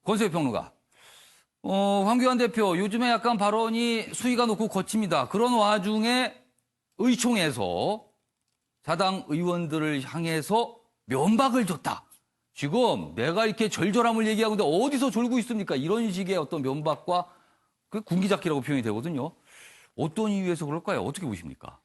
권수의 평론가. 황교안 대표, 요즘에 약간 발언이 수위가 높고 거칩니다. 그런 와중에 의총에서 자당 의원들을 향해서 면박을 줬다. 지금 내가 이렇게 절절함을 얘기하는데 어디서 졸고 있습니까? 이런 식의 어떤 면박과 그 군기잡기라고 표현이 되거든요. 어떤 이유에서 그럴까요? 어떻게 보십니까?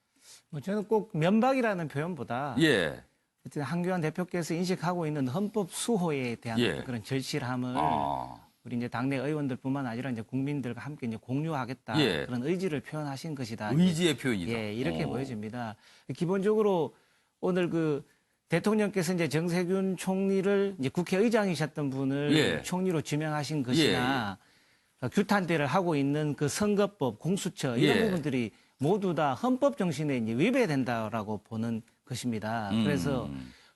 저는 꼭 면박이라는 표현보다 예. 어쨌든 황교안 대표께서 인식하고 있는 헌법 수호에 대한 예. 그런 절실함을 아. 우리 이제 당내 의원들뿐만 아니라 이제 국민들과 함께 이제 공유하겠다 예. 그런 의지를 표현하신 것이다. 의지의 표현이다. 예, 이렇게 보여집니다. 기본적으로 오늘 그 대통령께서 이제 정세균 총리를 이제 국회의장이셨던 분을 예. 총리로 지명하신 것이나 규탄대를 하고 있는 그 선거법, 공수처 이런 예. 부분들이 모두 다 헌법 정신에 이제 위배된다라고 보는 것입니다. 그래서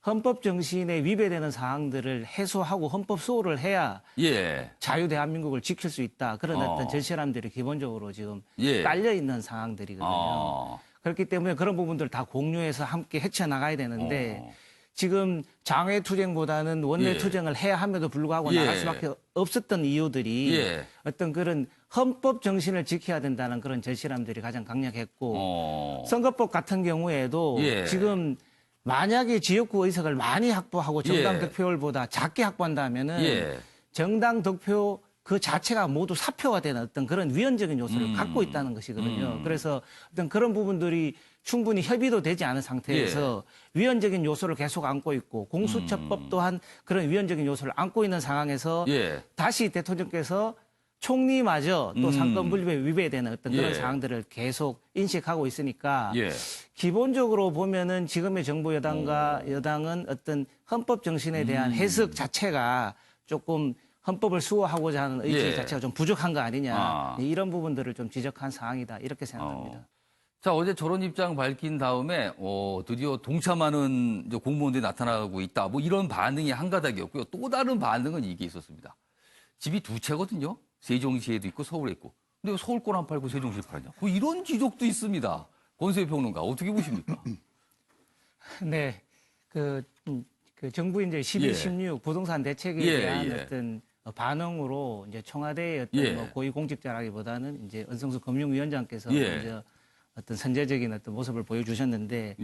헌법 정신에 위배되는 사항들을 해소하고 헌법 수호를 해야 예. 자유 대한민국을 지킬 수 있다. 그런 어떤 절실함들이 기본적으로 지금 예. 깔려 있는 상황들이거든요. 그렇기 때문에 그런 부분들을 다 공유해서 함께 헤쳐나가야 되는데 지금 장외투쟁보다는 원내투쟁을 해야 함에도 불구하고 나갈 수밖에 없었던 이유들이 어떤 그런 헌법 정신을 지켜야 된다는 그런 절실함들이 가장 강력했고 선거법 같은 경우에도 지금 만약에 지역구 의석을 많이 확보하고 정당 득표율보다 작게 확보한다면은 정당 득표 그 자체가 모두 사표화되는 어떤 그런 위헌적인 요소를 갖고 있다는 것이거든요. 그래서 어떤 그런 부분들이 충분히 협의도 되지 않은 상태에서 위헌적인 요소를 계속 안고 있고 공수처법 또한 그런 위헌적인 요소를 안고 있는 상황에서 다시 대통령께서 총리마저 또 상권 분립에 위배되는 어떤 그런 사항들을 계속 인식하고 있으니까 기본적으로 보면은 지금의 정부 여당과 여당은 어떤 헌법 정신에 대한 해석 자체가 조금 헌법을 수호하고자 하는 의지 자체가 좀 부족한 거 아니냐. 이런 부분들을 좀 지적한 사항이다. 이렇게 생각합니다. 자, 어제 저런 입장 밝힌 다음에 드디어 동참하는 이제 공무원들이 나타나고 있다. 뭐 이런 반응이 한 가닥이었고요. 또 다른 반응은 이게 있었습니다. 집이 두 채거든요. 세종시에도 있고 서울에 있고. 근데 왜 서울 거안 팔고 세종시에 팔냐. 뭐 이런 지적도 있습니다. 권수의 평론가 어떻게 보십니까? 네. 그 정부 이제 12, 16 부동산 대책에 대한 어떤 반응으로 이제 청와대의 어떤 뭐 고위공직자라기보다는 이제 은성수 금융위원장께서 먼저 어떤 선제적인 어떤 모습을 보여주셨는데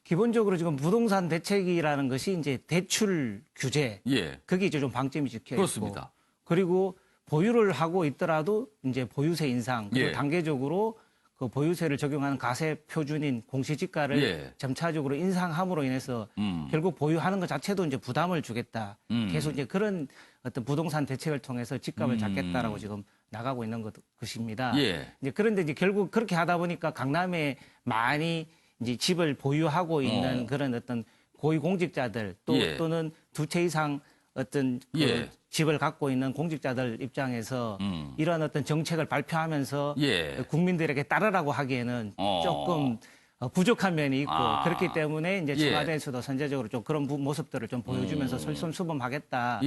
기본적으로 지금 부동산 대책이라는 것이 이제 대출 규제 거기 이제 좀 방점이 찍혀 있고 그렇습니다. 그리고 보유를 하고 있더라도 이제 보유세 인상 그리고 단계적으로 그 보유세를 적용하는 가세 표준인 공시지가를 점차적으로 인상함으로 인해서 결국 보유하는 것 자체도 이제 부담을 주겠다. 계속 이제 그런 어떤 부동산 대책을 통해서 집값을 잡겠다라고 지금 나가고 있는 것입니다. 이제 그런데 이제 결국 그렇게 하다 보니까 강남에 많이 이제 집을 보유하고 있는 그런 어떤 고위공직자들 또는 두 채 이상 어떤 그 집을 갖고 있는 공직자들 입장에서 이런 어떤 정책을 발표하면서 국민들에게 따르라고 하기에는 조금 부족한 면이 있고 그렇기 때문에 이제 청와대에서도 선제적으로 좀 그런 모습들을 좀 보여주면서 솔선수범하겠다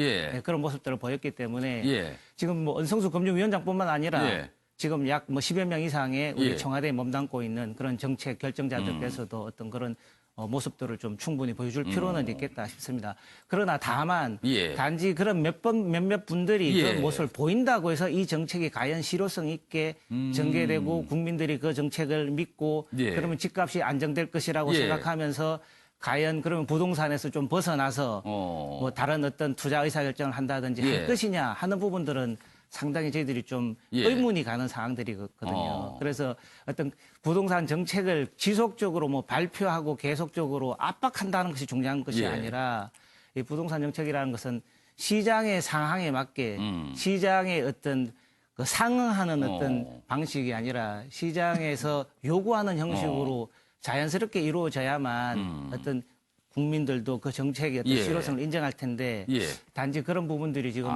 그런 모습들을 보였기 때문에 지금 뭐 은성수 금융위원장뿐만 아니라 지금 약 뭐 10여 명 이상의 우리 청와대에 몸담고 있는 그런 정책 결정자들께서도 어떤 그런 모습들을 좀 충분히 보여줄 필요는 있겠다 싶습니다. 그러나 다만 단지 그런 몇몇 분들이 그런 모습을 보인다고 해서 이 정책이 과연 실효성 있게 전개되고 국민들이 그 정책을 믿고 그러면 집값이 안정될 것이라고 생각하면서 과연 그러면 부동산에서 좀 벗어나서 뭐 다른 어떤 투자 의사결정을 한다든지 할 것이냐 하는 부분들은 상당히 저희들이 좀 의문이 가는 사항들이거든요. 그래서 어떤 부동산 정책을 지속적으로 뭐 발표하고 계속적으로 압박한다는 것이 중요한 것이 아니라 이 부동산 정책이라는 것은 시장의 상황에 맞게 시장의 어떤 그 상응하는 어떤 방식이 아니라 시장에서 요구하는 형식으로 자연스럽게 이루어져야만 어떤 국민들도 그 정책의 어떤 실효성을 인정할 텐데 단지 그런 부분들이 지금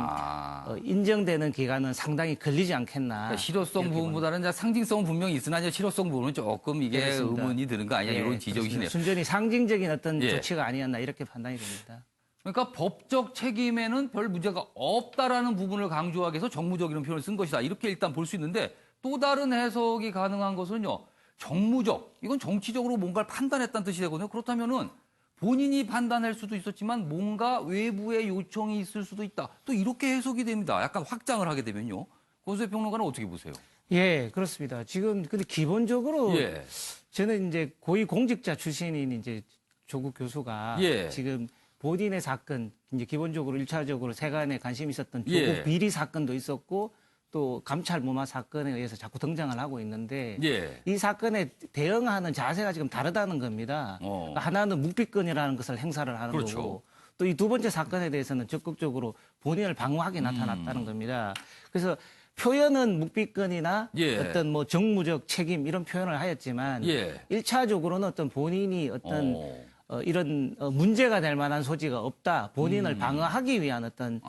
인정되는 기간은 상당히 걸리지 않겠나. 그러니까 실효성 부분보다는 이제 상징성은 분명히 있으나 이제 실효성 부분은 조금 이게 그렇습니다. 의문이 드는 거 아니냐 이런 지적이시네요. 순전히 상징적인 어떤 조치가 아니었나 이렇게 판단이 됩니다. 그러니까 법적 책임에는 별 문제가 없다라는 부분을 강조하기 위해서 정무적이라는 표현을 쓴 것이다. 이렇게 일단 볼 수 있는데 또 다른 해석이 가능한 것은요. 정무적, 이건 정치적으로 뭔가를 판단했다는 뜻이 되거든요. 그렇다면은 본인이 판단할 수도 있었지만 뭔가 외부의 요청이 있을 수도 있다. 또 이렇게 해석이 됩니다. 약간 확장을 하게 되면요. 권수혜 평론가는 어떻게 보세요? 예, 그렇습니다. 지금 근데 기본적으로 예. 저는 이제 고위공직자 출신인 이제 조국 교수가 예. 지금 본인의 사건, 이제 기본적으로 1차적으로 세간에 관심이 있었던 조국 예. 비리 사건도 있었고 또 감찰 무마 사건에 의해서 자꾸 등장을 하고 있는데 예. 이 사건에 대응하는 자세가 지금 다르다는 겁니다. 그러니까 하나는 묵비권이라는 것을 행사를 하는 그렇죠. 거고 또 이 두 번째 사건에 대해서는 적극적으로 본인을 방어하게 나타났다는 겁니다. 그래서 표현은 묵비권이나 예. 어떤 뭐 정무적 책임 이런 표현을 하였지만 예. 1차적으로는 어떤 본인이 어떤 이런 문제가 될 만한 소지가 없다. 본인을 방어하기 위한 어떤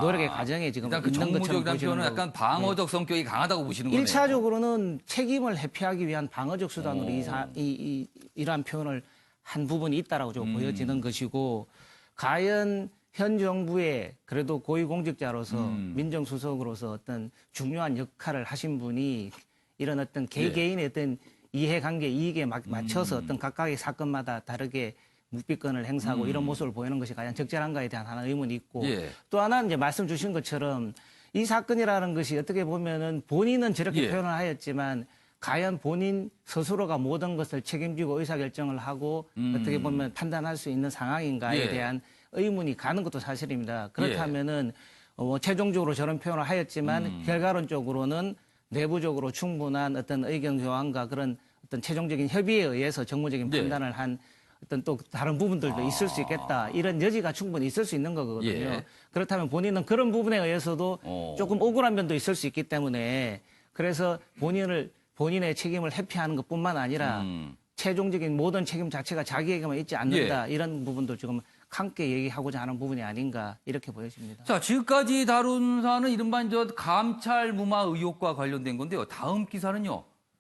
노력의 과정에 지금 일단 그 있는 것처럼 정무적이라는 보시는 표현은 거고. 약간 방어적 성격이 강하다고 보시는 거네요. 1차적으로는 책임을 회피하기 위한 방어적 수단으로 이러한 표현을 한 부분이 있다라고 좀 보여지는 것이고 과연 현 정부의 그래도 고위공직자로서 민정수석으로서 어떤 중요한 역할을 하신 분이 이런 어떤 개개인의 어떤 이해관계, 이익에 맞춰서 어떤 각각의 사건마다 다르게 묵비권을 행사하고 이런 모습을 보이는 것이 과연 적절한가에 대한 하나 의문이 있고 또 하나는 이제 말씀 주신 것처럼 이 사건이라는 것이 어떻게 보면은 본인은 저렇게 표현을 하였지만 과연 본인 스스로가 모든 것을 책임지고 의사결정을 하고 어떻게 보면 판단할 수 있는 상황인가에 대한 의문이 가는 것도 사실입니다. 그렇다면은 최종적으로 저런 표현을 하였지만 결과론적으로는 내부적으로 충분한 어떤 의견 교환과 그런 어떤 최종적인 협의에 의해서 정무적인 판단을 한 어떤 또 다른 부분들도 있을 수 있겠다. 이런 여지가 충분히 있을 수 있는 거거든요. 그렇다면 본인은 그런 부분에 의해서도 조금 억울한 면도 있을 수 있기 때문에 그래서 본인의 책임을 회피하는 것뿐만 아니라 최종적인 모든 책임 자체가 자기에게만 있지 않는다. 이런 부분도 지금 함께 얘기하고자 하는 부분이 아닌가 이렇게 보여집니다. 자, 지금까지 다룬 사안은 이른바 이제 감찰 무마 의혹과 관련된 건데요. 다음 기사는요.